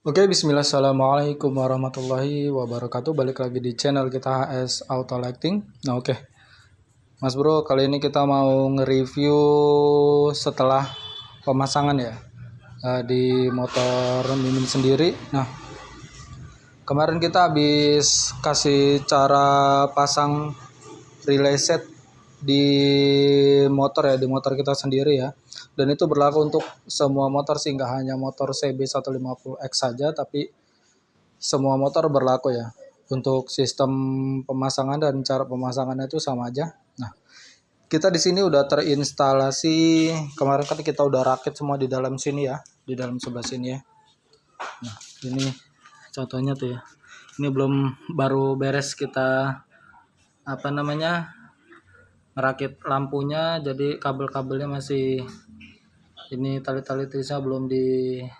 Oke, bismillah, assalamualaikum warahmatullahi wabarakatuh. Balik lagi di channel kita HS Auto Lighting. Nah, oke, Mas Bro, kali ini kita mau nge-review setelah pemasangan ya di motor Mimin sendiri. Nah, kemarin kita habis kasih cara pasang relay set di motor ya, di motor kita sendiri ya. Dan itu berlaku untuk semua motor sih, nggak hanya motor CB150X saja, tapi semua motor berlaku ya. Untuk sistem pemasangan dan cara pemasangannya itu sama aja. Nah, kita di sini udah terinstalasi, kemarin kan kita udah rakit semua di dalam sini ya, di dalam sebelah sini ya. Nah, ini contohnya tuh ya. Ini belum baru beres kita ngerakit lampunya, jadi kabel-kabelnya masih ini, tali-tali tisnya belum dipotongin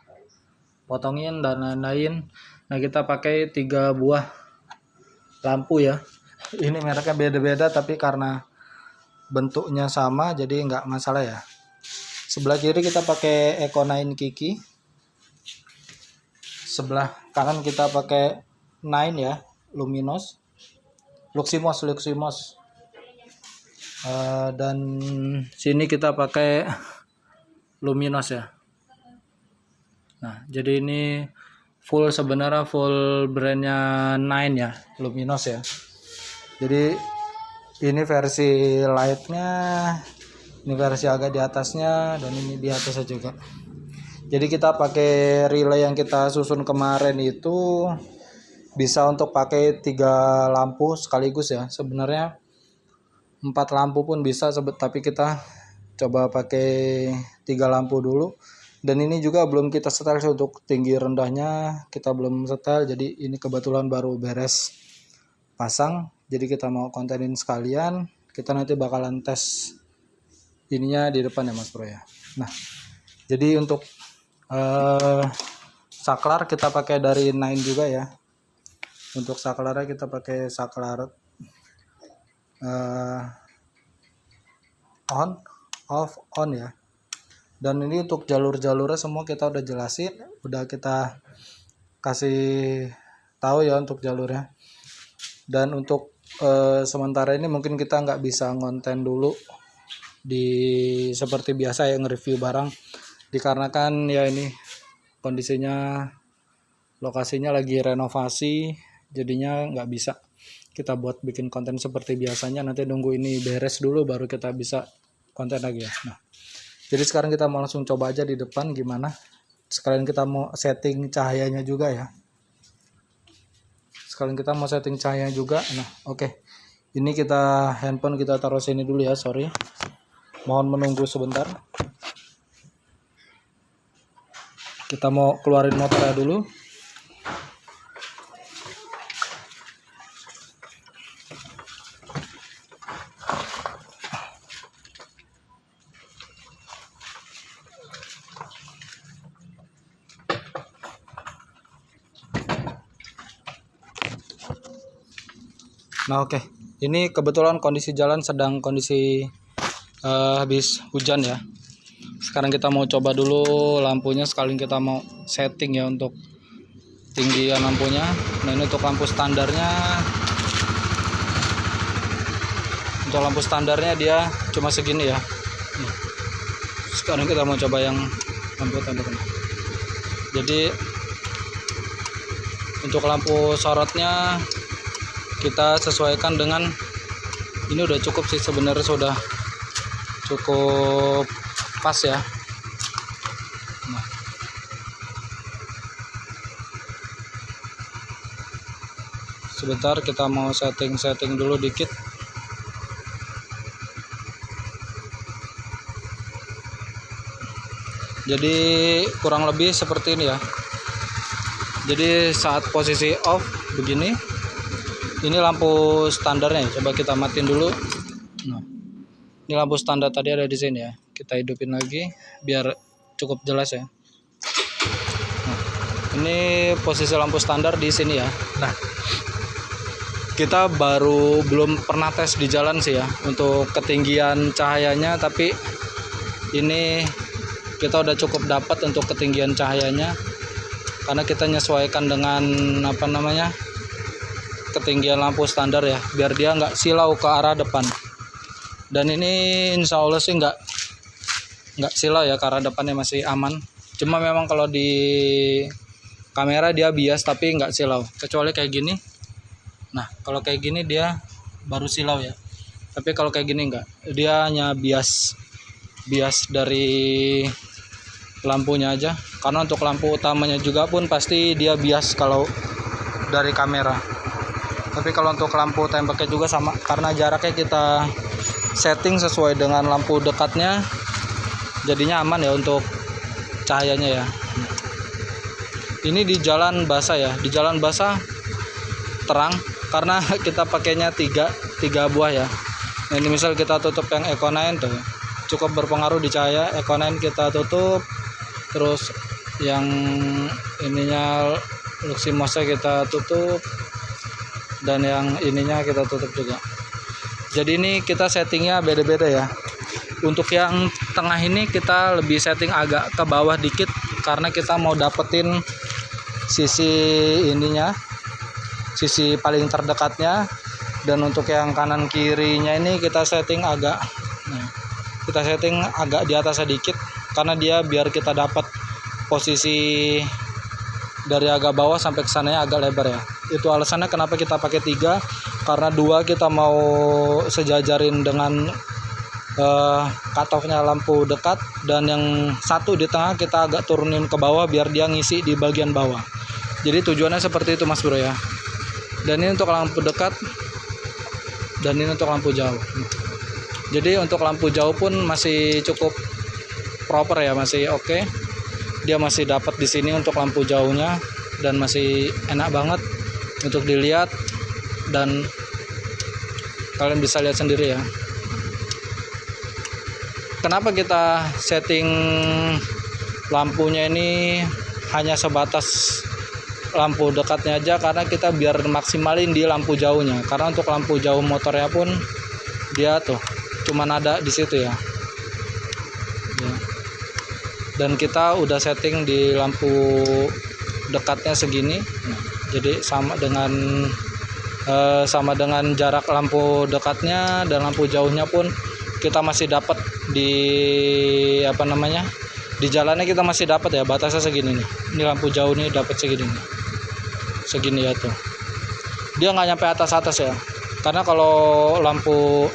dan lain-lain. Nah, kita pakai 3 buah lampu ya. Ini mereknya beda-beda tapi karena bentuknya sama jadi nggak masalah ya. Sebelah kiri kita pakai Eco9 Kiki. Sebelah kanan kita pakai 9 ya, Luminos. Luximos. Dan sini kita pakai Luminos ya. Nah, jadi ini sebenarnya full brandnya 9 ya, Luminos ya. Jadi ini versi lightnya, ini versi agak di atasnya, dan ini di atasnya juga. Jadi kita pakai relay yang kita susun kemarin itu bisa untuk pakai 3 lampu sekaligus ya. Sebenarnya 4 lampu pun bisa, tapi kita coba pakai 3 lampu dulu. Dan ini juga belum kita setel untuk tinggi rendahnya, kita belum setel. Jadi ini kebetulan baru beres pasang, jadi kita mau kontenin sekalian. Kita nanti bakalan tes ininya di depan ya Mas Bro ya. Nah, jadi untuk saklar kita pakai dari 9 juga ya. Untuk saklarnya kita pakai saklar on ya. Dan ini untuk jalur-jalurnya semua kita udah jelasin, udah kita kasih tahu ya untuk jalurnya. Dan untuk sementara ini mungkin kita nggak bisa ngonten dulu di seperti biasa ya, nge-review barang, dikarenakan ya ini kondisinya, lokasinya lagi renovasi, jadinya nggak bisa kita buat bikin konten seperti biasanya. Nanti nunggu ini beres dulu baru kita bisa konten lagi ya. Nah, jadi sekarang kita mau langsung coba aja di depan gimana. Sekalian kita mau setting cahayanya juga ya. Nah, oke. Ini kita handphone kita taruh sini dulu ya, sorry. Mohon menunggu sebentar. Kita mau keluarin motornya dulu. Nah, oke. Ini kebetulan kondisi jalan sedang kondisi habis hujan ya. Sekarang kita mau coba dulu lampunya, sekalian kita mau setting ya untuk tinggian lampunya. Nah, ini untuk lampu standarnya. Untuk lampu standarnya dia cuma segini ya. Sekarang kita mau coba yang lampu standarnya. Jadi untuk lampu sorotnya kita sesuaikan dengan ini, udah cukup sih sebenarnya, sudah cukup pas ya. Nah, sebentar kita mau setting dulu dikit. Jadi kurang lebih seperti ini ya. Jadi saat posisi off begini, ini lampu standarnya. Coba kita matiin dulu. Nah, ini lampu standar tadi ada di sini ya. Kita hidupin lagi biar cukup jelas ya. Nah, ini posisi lampu standar di sini ya. Nah, kita belum pernah tes di jalan sih ya untuk ketinggian cahayanya, tapi ini kita udah cukup dapat untuk ketinggian cahayanya. karena kita menyesuaikan dengan apa namanya ketinggian lampu standar ya, biar dia nggak silau ke arah depan. Dan ini insya Allah sih nggak silau ya, ke arah depannya masih aman. Cuma memang kalau di kamera dia bias tapi nggak silau, kecuali kayak gini. Nah kalau kayak gini dia baru silau ya, tapi kalau kayak gini enggak, dia hanya bias dari lampunya aja. Karena untuk lampu utamanya juga pun pasti dia bias kalau dari kamera. Tapi kalau untuk lampu tembaknya juga sama, karena jaraknya kita setting sesuai dengan lampu dekatnya, jadinya aman ya untuk cahayanya ya. Ini di jalan basah ya, di jalan basah terang karena kita pakainya tiga buah ya. Nah, ini misal kita tutup yang Eco9 tuh cukup berpengaruh di cahaya. Eco9 kita tutup, terus yang ininya Luximos kita tutup, dan yang ininya kita tutup juga. Jadi ini kita settingnya beda-beda ya. Untuk yang tengah ini kita lebih setting agak ke bawah dikit karena kita mau dapetin sisi ininya, sisi paling terdekatnya. Dan untuk yang kanan kirinya ini kita setting agak di atas sedikit, karena dia biar kita dapat posisi dari agak bawah sampai ke sananya agak lebar ya. Itu alasannya kenapa kita pakai 3, karena 2 kita mau sejajarin dengan cut-off-nya lampu dekat, dan yang satu di tengah kita agak turunin ke bawah biar dia ngisi di bagian bawah. Jadi tujuannya seperti itu Mas Bro ya. Dan ini untuk lampu dekat, dan ini untuk lampu jauh. Jadi untuk lampu jauh pun masih cukup proper ya, masih oke. Dia masih dapat di sini untuk lampu jauhnya, dan masih enak banget untuk dilihat, dan kalian bisa lihat sendiri ya. Kenapa kita setting lampunya ini hanya sebatas lampu dekatnya aja, karena kita biar maksimalin di lampu jauhnya. Karena untuk lampu jauh motornya pun dia tuh cuman ada di situ ya. Dan kita udah setting di lampu dekatnya segini. Jadi sama dengan jarak lampu dekatnya dan lampu jauhnya pun kita masih dapat di di jalannya kita masih dapat ya, batasnya segini nih. Ini lampu jauh nih dapat segini nih. Segini ya tuh. Dia nggak nyampe atas ya. Karena kalau lampu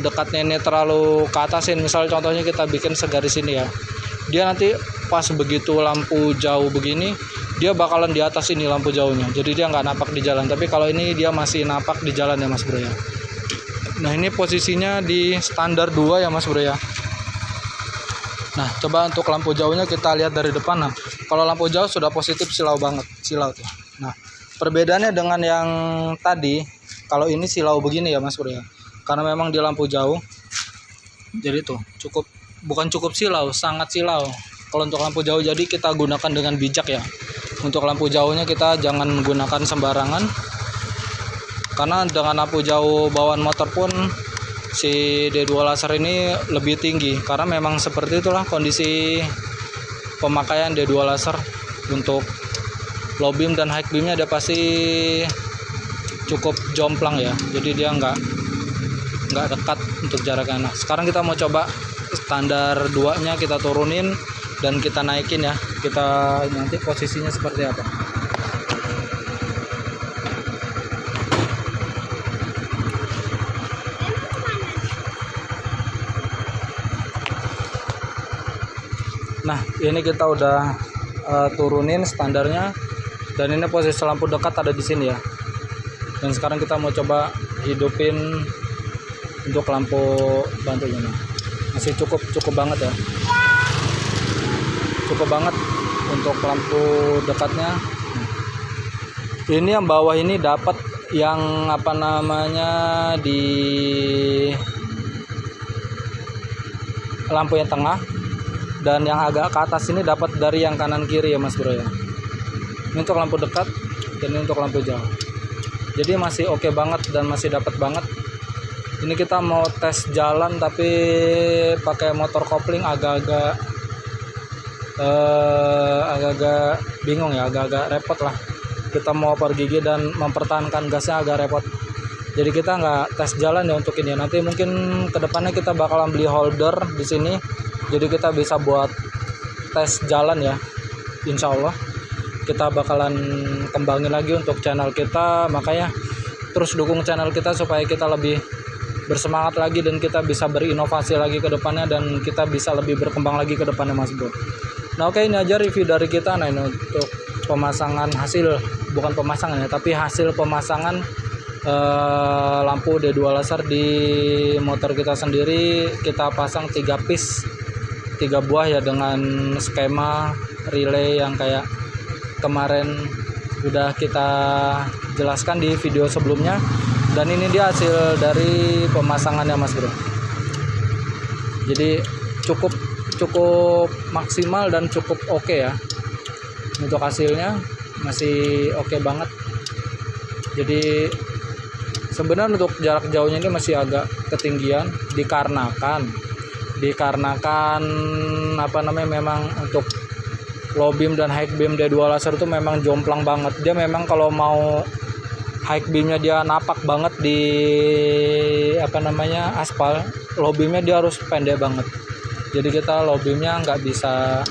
dekatnya ini terlalu ke atasin, misal contohnya kita bikin segaris ini ya. Dia nanti pas begitu lampu jauh begini, dia bakalan di atas ini lampu jauhnya. Jadi dia nggak napak di jalan. Tapi kalau ini dia masih napak di jalan ya Mas Bro ya. Nah ini posisinya di standar 2 ya Mas Bro ya. Nah coba untuk lampu jauhnya kita lihat dari depan. Nah kalau lampu jauh sudah positif silau banget, silau tuh. Nah perbedaannya dengan yang tadi, kalau ini silau begini ya Mas Bro ya, karena memang di lampu jauh. Jadi tuh bukan cukup silau, sangat silau. Kalau untuk lampu jauh, jadi kita gunakan dengan bijak ya. Untuk lampu jauhnya kita jangan menggunakan sembarangan, karena dengan lampu jauh bawaan motor pun si D2 laser ini lebih tinggi, karena memang seperti itulah kondisi pemakaian D2 laser. Untuk low beam dan high beamnya dia pasti cukup jomplang ya, jadi dia nggak dekat untuk jaraknya. Nah sekarang kita mau coba standar 2 nya kita turunin dan kita naikin ya, kita nanti posisinya seperti apa. Nah ini kita udah turunin standarnya, dan ini posisi lampu dekat ada di sini ya. Dan sekarang kita mau coba hidupin untuk lampu bantunya. Masih cukup banget ya, cukup banget untuk lampu dekatnya. Ini yang bawah ini dapat yang di lampu yang tengah, dan yang agak ke atas ini dapat dari yang kanan kiri ya Mas Bro ya. Ini untuk lampu dekat, dan ini untuk lampu jauh. Jadi masih oke banget dan masih dapat banget. Ini kita mau tes jalan tapi pakai motor kopling, agak-agak agak-agak bingung ya, agak-agak repot lah. Kita mau pergi gigi dan mempertahankan gasnya agak repot. Jadi kita nggak tes jalan ya untuk ini. Nanti mungkin kedepannya kita bakalan beli holder di sini. Jadi kita bisa buat tes jalan ya. Insya Allah kita bakalan kembangin lagi untuk channel kita. Makanya terus dukung channel kita supaya kita lebih bersemangat lagi dan kita bisa berinovasi lagi ke depannya dan kita bisa lebih berkembang lagi ke depannya Mas Bro. Nah oke, ini aja review dari kita. Nah ini untuk pemasangan hasil, bukan pemasangan ya, tapi hasil pemasangan lampu D2 laser di motor kita sendiri. Kita pasang 3 piece, 3 buah ya, dengan skema relay yang kayak kemarin udah kita jelaskan di video sebelumnya. Dan ini dia hasil dari pemasangannya Mas Bro. Jadi cukup maksimal dan cukup oke ya. Untuk hasilnya masih oke banget. Jadi sebenarnya untuk jarak jauhnya ini masih agak ketinggian dikarenakan apa namanya, memang untuk low beam dan high beam D2 laser itu memang jomplang banget. Dia memang kalau mau high beamnya dia napak banget di apa namanya aspal, low beamnya dia harus pendek banget. Jadi kita low beamnya nggak bisa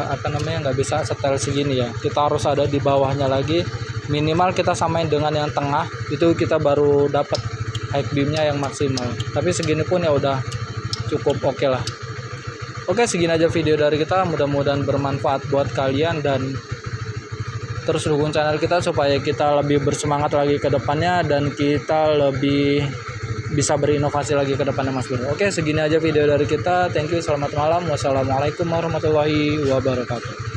apa namanya, nggak bisa setel segini ya. Kita harus ada di bawahnya lagi, minimal kita samain dengan yang tengah, itu kita baru dapat high beamnya yang maksimal. Tapi segini pun ya udah cukup oke lah. Oke, segini aja video dari kita, mudah-mudahan bermanfaat buat kalian dan terus dukung channel kita supaya kita lebih bersemangat lagi ke depannya dan kita lebih bisa berinovasi lagi ke depannya Mas Bro. Oke, segini aja video dari kita. Thank you, selamat malam. Wassalamualaikum warahmatullahi wabarakatuh.